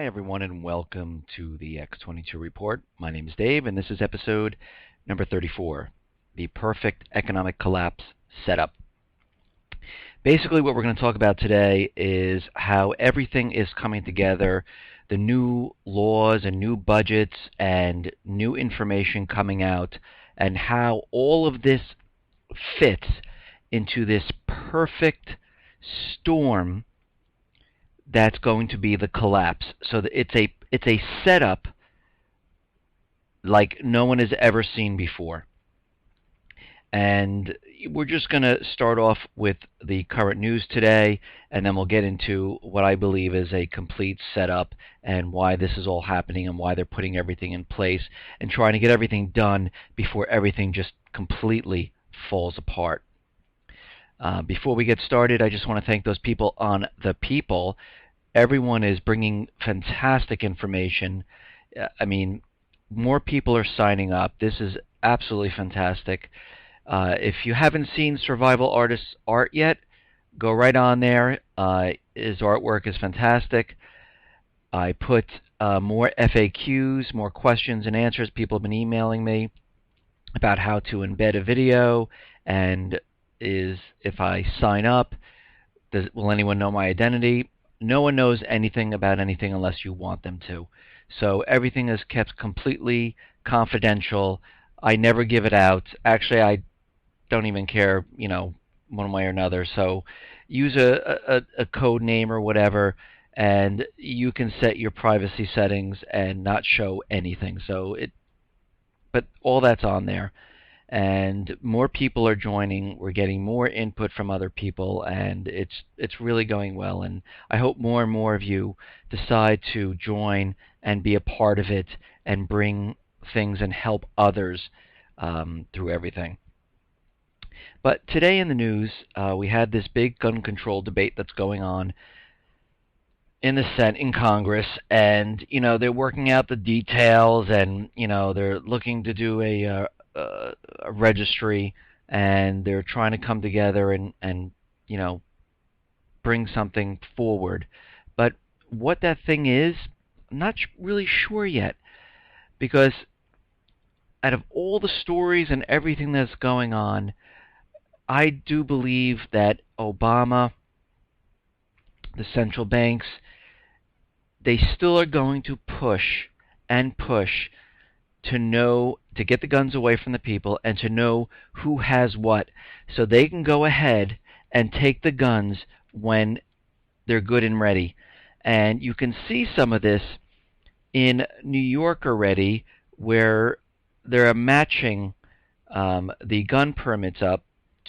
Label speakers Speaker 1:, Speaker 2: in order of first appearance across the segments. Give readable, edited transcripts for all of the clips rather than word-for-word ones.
Speaker 1: everyone, and welcome to the X22 Report. My name is Dave, and this is episode number 34, The Perfect Economic Collapse Setup. Basically, what we're going to talk about today is how everything is coming together, the new laws and new budgets and new information coming out, and how all of this fits into this perfect storm that's going to be the collapse. So it's a setup like no one has ever seen before. And we're just going to start off with the current news today, and then we'll get into what I believe is a complete setup and why this is all happening and why they're putting everything in place and trying to get everything done before everything just completely falls apart. Before we get started, I just want to thank those people on The People. Everyone is bringing fantastic information. I mean, more people are signing up. This is absolutely fantastic. If you haven't seen Survival Artist's art yet, go right on there. His artwork is fantastic. I put more FAQs, more questions and answers. People have been emailing me about how to embed a video, and if I sign up, will anyone know my identity? No one knows anything about anything unless you want them to. So everything is kept completely confidential. I never give it out. Actually, I don't even care, one way or another. So use a code name or whatever, and you can set your privacy settings and not show anything. But all that's on there. And more people are joining. We're getting more input from other people, and it's really going well. And I hope more and more of you decide to join and be a part of it and bring things and help others through everything. But today in the news, we had this big gun control debate that's going on in the Senate, in Congress, and they're working out the details, and they're looking to do a registry, and they're trying to come together and bring something forward. But what that thing is, I'm not really sure yet, because out of all the stories and everything that's going on, I do believe that Obama, the central banks, they still are going to push and push to get the guns away from the people and to know who has what, so they can go ahead and take the guns when they're good and ready. And you can see some of this in New York already, where they're matching the gun permits up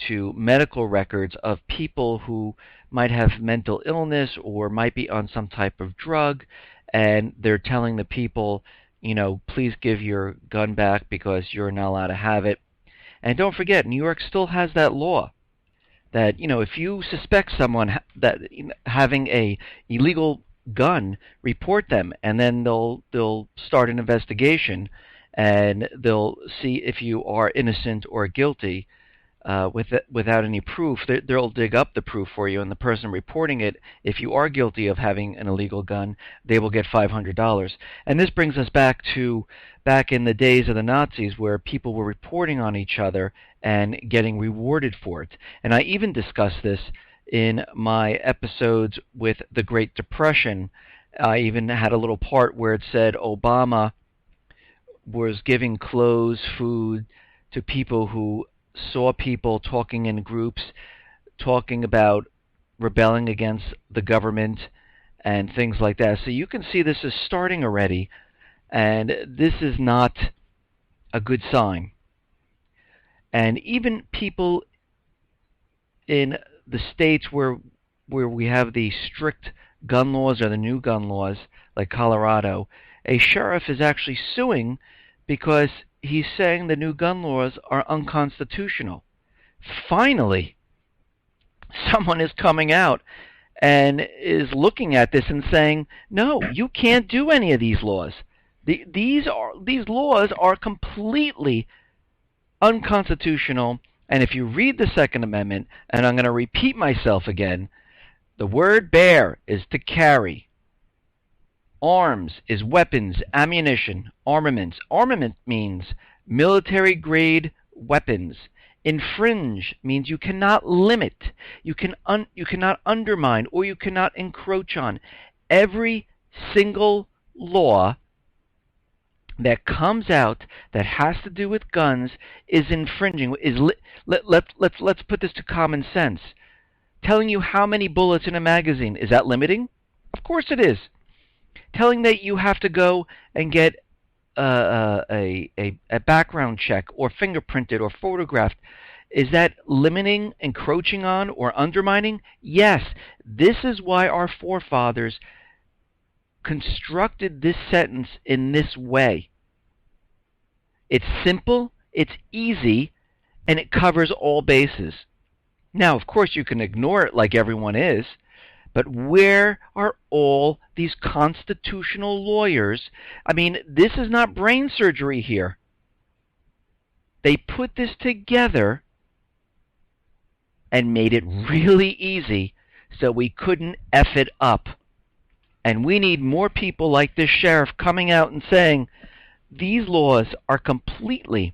Speaker 1: to medical records of people who might have mental illness or might be on some type of drug, and they're telling the people, please give your gun back because you're not allowed to have it. And don't forget, New York still has that law that, if you suspect someone that having a illegal gun, report them, and then they'll start an investigation, and they'll see if you are innocent or guilty. Without any proof, they'll dig up the proof for you, and the person reporting it, if you are guilty of having an illegal gun, they will get $500. And this brings us back in the days of the Nazis, where people were reporting on each other and getting rewarded for it. And I even discussed this in my episodes with the Great Depression. I even had a little part where it said Obama was giving clothes, food to people who saw people talking in groups, talking about rebelling against the government and things like that. So you can see this is starting already, and this is not a good sign. And even people in the states where we have the strict gun laws or the new gun laws, like Colorado, a sheriff is actually suing because he's saying the new gun laws are unconstitutional. Finally, someone is coming out and is looking at this and saying, no, you can't do any of these laws. These laws are completely unconstitutional. And if you read the Second Amendment, and I'm going to repeat myself again, the word bear is to carry. Arms is weapons, ammunition, armaments. Armament means military-grade weapons. Infringe means you cannot limit, you cannot undermine, or you cannot encroach on. Every single law that comes out that has to do with guns is infringing. Let's put this to common sense. Telling you how many bullets in a magazine, is that limiting? Of course it is. Telling that you have to go and get a background check or fingerprinted or photographed, is that limiting, encroaching on, or undermining? Yes. This is why our forefathers constructed this sentence in this way. It's simple, it's easy, and it covers all bases. Now, of course, you can ignore it like everyone is, but where are all these constitutional lawyers? I mean, this is not brain surgery here. They put this together and made it really easy so we couldn't F it up. And we need more people like this sheriff coming out and saying, these laws are completely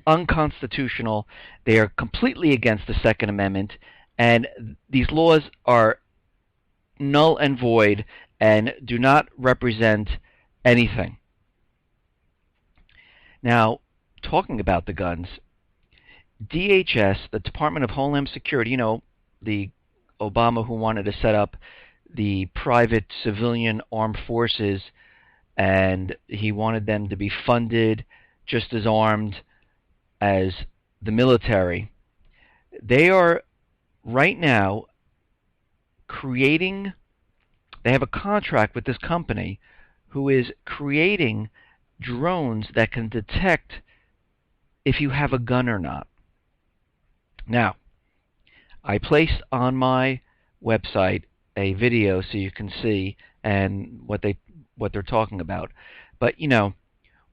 Speaker 1: unconstitutional. They are completely against the Second Amendment, and these laws are null and void and do not represent anything. Now, talking about the guns, DHS, the Department of Homeland Security, you know, the Obama who wanted to set up the private civilian armed forces, and he wanted them to be funded just as armed as the military. They are right now creating, they have a contract with this company who is creating drones that can detect if you have a gun or not. Now, I placed on my website a video so you can see and what they're talking about. But you know,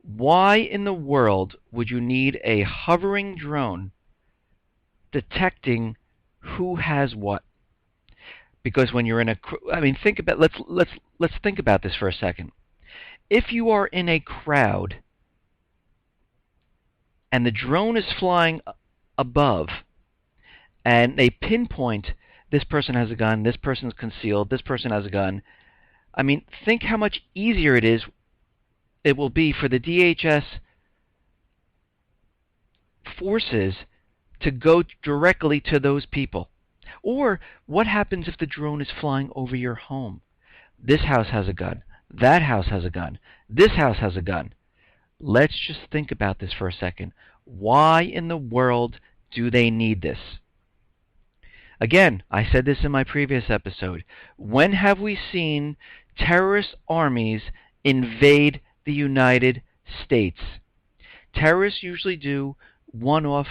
Speaker 1: why in the world would you need a hovering drone detecting who has what? Because when you're in think about, let's think about this for a second. If you are in a crowd and the drone is flying above and they pinpoint this person has a gun, this person's concealed, this person has a gun, I mean, think how much easier it will be for the DHS forces to go directly to those people. Or what happens if the drone is flying over your home? This house has a gun. That house has a gun. This house has a gun. Let's just think about this for a second. Why in the world do they need this? Again, I said this in my previous episode. When have we seen terrorist armies invade the United States? Terrorists usually do one-off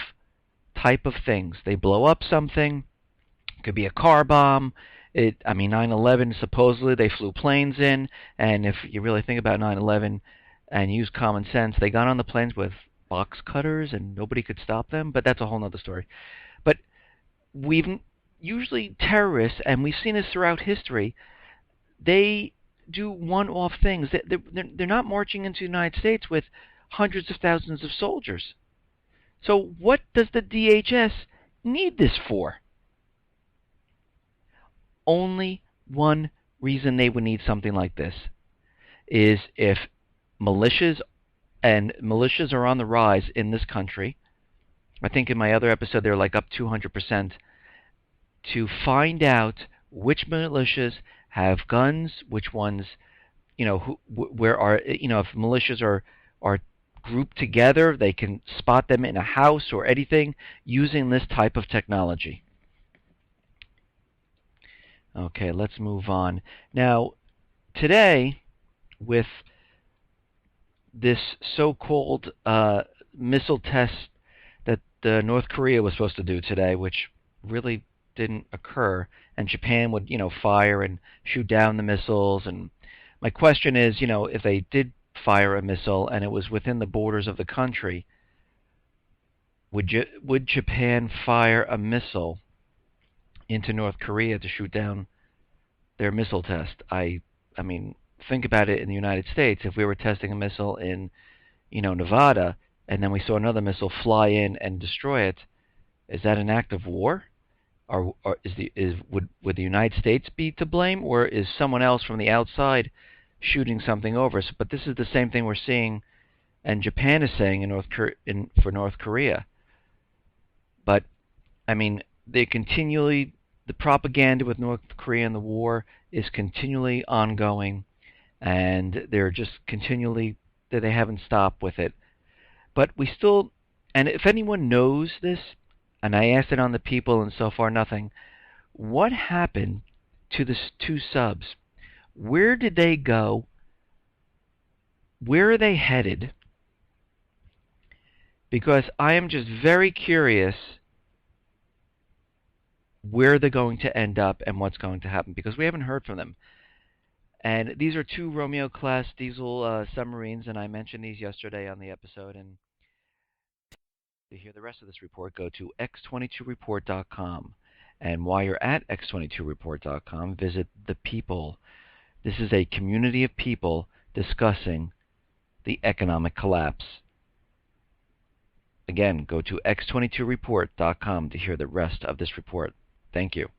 Speaker 1: type of things. They blow up something. It could be a car bomb. 9/11, supposedly they flew planes in, and if you really think about 9/11 and use common sense, they got on the planes with box cutters and nobody could stop them, but that's a whole other story. But usually terrorists, and we've seen this throughout history, they do one-off things. They're not marching into the United States with hundreds of thousands of soldiers. So what does the DHS need this for? Only one reason they would need something like this is if militias are on the rise in this country. I think in my other episode they're like up 200%, to find out which militias have guns, which ones, if militias are grouped together, they can spot them in a house or anything using this type of technology. Okay, let's move on. Now, today, with this so-called missile test that North Korea was supposed to do today, which really didn't occur, and Japan would, fire and shoot down the missiles. And my question is, if they did fire a missile and it was within the borders of the country, would Japan fire a missile into North Korea to shoot down their missile test? I mean, think about it in the United States. If we were testing a missile in, Nevada, and then we saw another missile fly in and destroy it, is that an act of war? Or would the United States be to blame, or is someone else from the outside shooting something over us? But this is the same thing we're seeing, and Japan is saying for North Korea. But I mean, the propaganda with North Korea and the war is continually ongoing, and they're just continually they haven't stopped with it. But we still, and if anyone knows this, and I asked it on the people, and so far nothing. What happened to the two subs? Where did they go? Where are they headed? Because I am just very curious where they're going to end up and what's going to happen, because we haven't heard from them. And these are two Romeo-class diesel submarines, and I mentioned these yesterday on the episode. And to hear the rest of this report, go to x22report.com. And while you're at x22report.com, visit The People. This is a community of people discussing the economic collapse. Again, go to x22report.com to hear the rest of this report. Thank you.